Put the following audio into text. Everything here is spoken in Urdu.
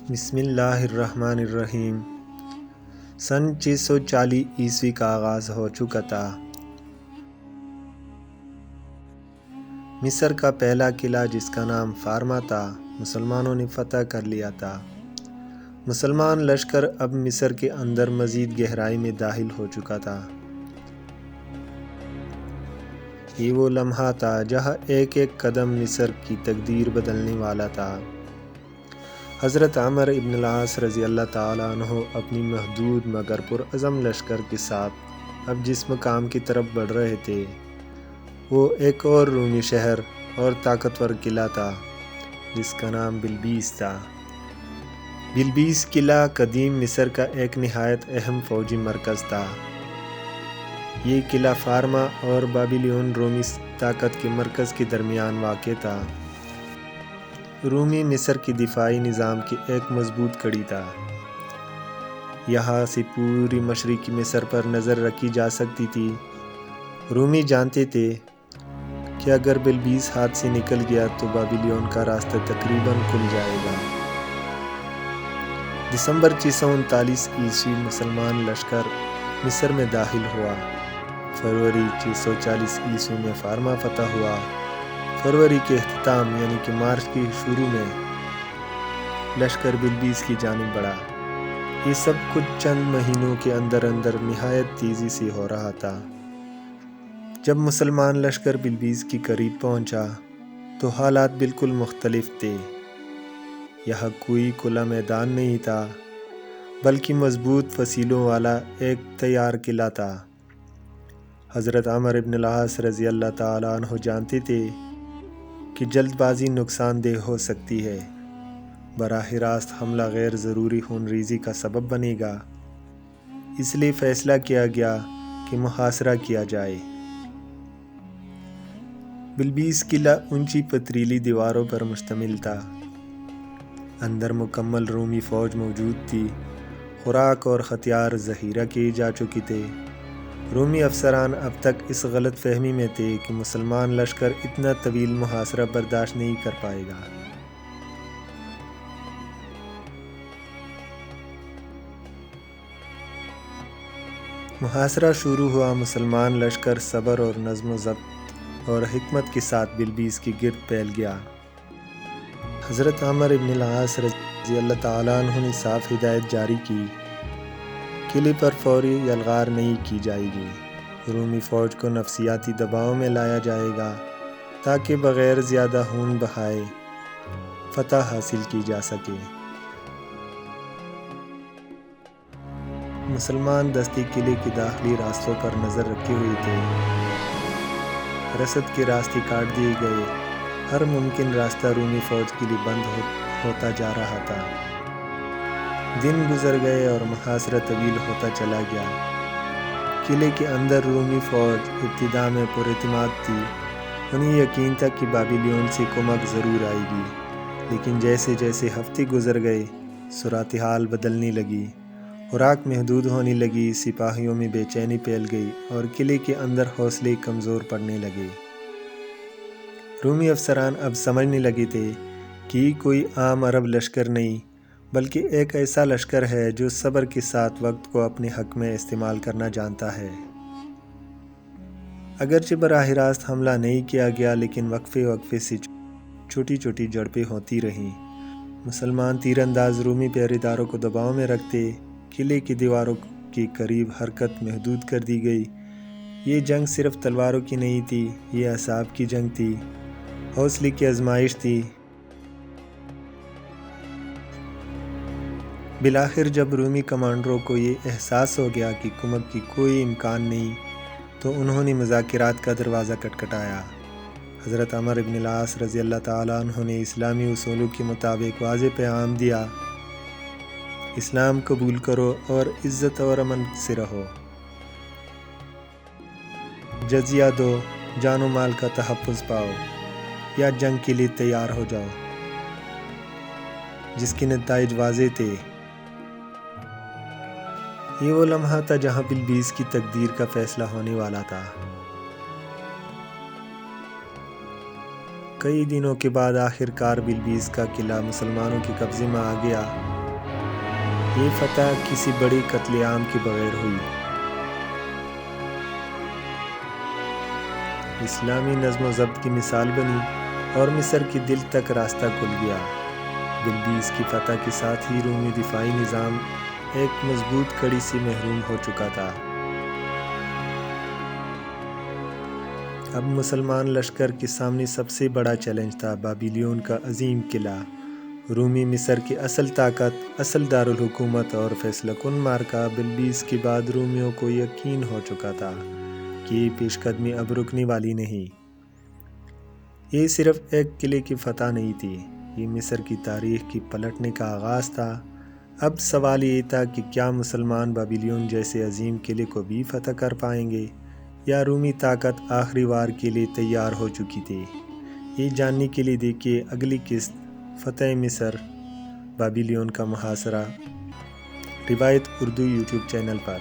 بسم اللہ الرحمن الرحیم۔ سن 640 عیسوی کا آغاز ہو چکا تھا۔ مصر کا پہلا قلعہ جس کا نام فارما تھا مسلمانوں نے فتح کر لیا تھا۔ مسلمان لشکر اب مصر کے اندر مزید گہرائی میں داخل ہو چکا تھا۔ یہ وہ لمحہ تھا جہاں ایک ایک قدم مصر کی تقدیر بدلنے والا تھا۔ حضرت عمرو ابن العاص رضی اللہ تعالیٰ عنہ اپنی محدود مگر پرعزم لشکر کے ساتھ اب جس مقام کی طرف بڑھ رہے تھے وہ ایک اور رومی شہر اور طاقتور قلعہ تھا جس کا نام بلبیس تھا۔ بلبیس قلعہ قدیم مصر کا ایک نہایت اہم فوجی مرکز تھا۔ یہ قلعہ فارما اور بابلیون رومی طاقت کے مرکز کے درمیان واقع تھا۔ رومی مصر کی دفاعی نظام کی ایک مضبوط کڑی تھا۔ یہاں سے پوری مشرقی مصر پر نظر رکھی جا سکتی تھی۔ رومی جانتے تھے کہ اگر بلبیس ہاتھ سے نکل گیا تو بابلیون کا راستہ تقریباً کھل جائے گا۔ دسمبر 639 عیسوی مسلمان لشکر مصر میں داخل ہوا۔ فروری 640 عیسوی میں فارما فتح ہوا۔ فروری کے اختتام یعنی کہ مارچ کی شروع میں لشکر بلبیس کی جانب بڑھا۔ یہ سب کچھ چند مہینوں کے اندر اندر نہایت تیزی سے ہو رہا تھا۔ جب مسلمان لشکر بلبیس کے قریب پہنچا تو حالات بالکل مختلف تھے۔ یہاں کوئی کھلا میدان نہیں تھا بلکہ مضبوط فصیلوں والا ایک تیار قلعہ تھا۔ حضرت عمرو ابن العاص رضی اللہ تعالیٰ عنہ جانتے تھے کہ جلد بازی نقصان دہ ہو سکتی ہے۔ براہ راست حملہ غیر ضروری خون ریزی کا سبب بنے گا، اس لیے فیصلہ کیا گیا کہ محاصرہ کیا جائے۔ بلبیس قلعہ اونچی پتھریلی دیواروں پر مشتمل تھا۔ اندر مکمل رومی فوج موجود تھی۔ خوراک اور ہتھیار ذخیرہ کیے جا چکے تھے۔ رومی افسران اب تک اس غلط فہمی میں تھے کہ مسلمان لشکر اتنا طویل محاصرہ برداشت نہیں کر پائے گا۔ محاصرہ شروع ہوا۔ مسلمان لشکر صبر اور نظم و ضبط اور حکمت کے ساتھ بلبیس کے گرد پھیل گیا۔ حضرت عمرو ابن العاص رضی اللہ تعالیٰ عنہ نے صاف ہدایت جاری کی، قلعے پر فوری یلغار نہیں کی جائے گی۔ رومی فوج کو نفسیاتی دباؤ میں لایا جائے گا تاکہ بغیر زیادہ خون بہائے فتح حاصل کی جا سکے۔ مسلمان دستے قلعے کے داخلی راستوں پر نظر رکھے ہوئے تھے۔ رسد کے راستے کاٹ دیے گئے۔ ہر ممکن راستہ رومی فوج کے لیے بند ہوتا جا رہا تھا۔ دن گزر گئے اور محاصرہ طویل ہوتا چلا گیا۔ قلعے کے اندر رومی فوج ابتدا میں پر اعتماد تھی۔ انہیں یقین تھا کہ بابلیون سے کمک ضرور آئے گی، لیکن جیسے جیسے ہفتے گزر گئے صورتحال بدلنے لگی۔ خوراک محدود ہونے لگی، سپاہیوں میں بے چینی پھیل گئی اور قلعے کے اندر حوصلے کمزور پڑنے لگے۔ رومی افسران اب سمجھنے لگے تھے کہ یہ کوئی عام عرب لشکر نہیں بلکہ ایک ایسا لشکر ہے جو صبر کے ساتھ وقت کو اپنے حق میں استعمال کرنا جانتا ہے۔ اگرچہ براہ راست حملہ نہیں کیا گیا لیکن وقفے وقفے سے چھوٹی چھوٹی جھڑپیں ہوتی رہیں۔ مسلمان تیر انداز رومی پہرے داروں کو دباؤ میں رکھتے۔ قلعے کی دیواروں کے قریب حرکت محدود کر دی گئی۔ یہ جنگ صرف تلواروں کی نہیں تھی، یہ اعصاب کی جنگ تھی، حوصلے کی آزمائش تھی۔ بالآخر جب رومی کمانڈروں کو یہ احساس ہو گیا کہ کمک کی کوئی امکان نہیں تو انہوں نے مذاکرات کا دروازہ کھٹکھٹایا۔ حضرت عمرو ابن العاص رضی اللہ تعالیٰ عنہ نے اسلامی اصولوں کے مطابق واضح پیغام دیا: اسلام قبول کرو اور عزت اور امن سے رہو۔ جزیہ دو، جان و مال کا تحفظ پاؤ یا جنگ کے لیے تیار ہو جاؤ، جس کے نتائج واضح تھے۔ یہ وہ لمحہ تھا جہاں بلبیس کی تقدیر کا فیصلہ ہونے والا تھا۔ کئی دنوں کے بعد آخر کار بلبیس کا قلعہ مسلمانوں کے قبضے میں آ گیا۔ یہ فتح کسی بڑی قتل عام کے بغیر ہوئی۔ اسلامی نظم و ضبط کی مثال بنی اور مصر کی دل تک راستہ کھل گیا۔ بلبیس کی فتح کے ساتھ ہی رومی دفاعی نظام ایک مضبوط کڑی سے محروم ہو چکا تھا۔ اب مسلمان لشکر کے سامنے سب سے بڑا چیلنج تھا بابلیون کا عظیم قلعہ۔ رومی مصر کی اصل طاقت، اصل دارالحکومت اور فیصلہ کن معرکہ بلبیس کے بعد رومیوں کو یقین ہو چکا تھا کہ یہ پیش قدمی اب رکنے والی نہیں۔ یہ صرف ایک قلعے کی فتح نہیں تھی، یہ مصر کی تاریخ کی پلٹنے کا آغاز تھا۔ اب سوال یہ تھا کہ کیا مسلمان بابلیون جیسے عظیم قلعے کو بھی فتح کر پائیں گے، یا رومی طاقت آخری وار کے لیے تیار ہو چکی تھی؟ یہ جاننے کے لیے دیکھیے اگلی قسط، فتح مصر بابلیون کا محاصرہ، روایت اردو یوٹیوب چینل پر۔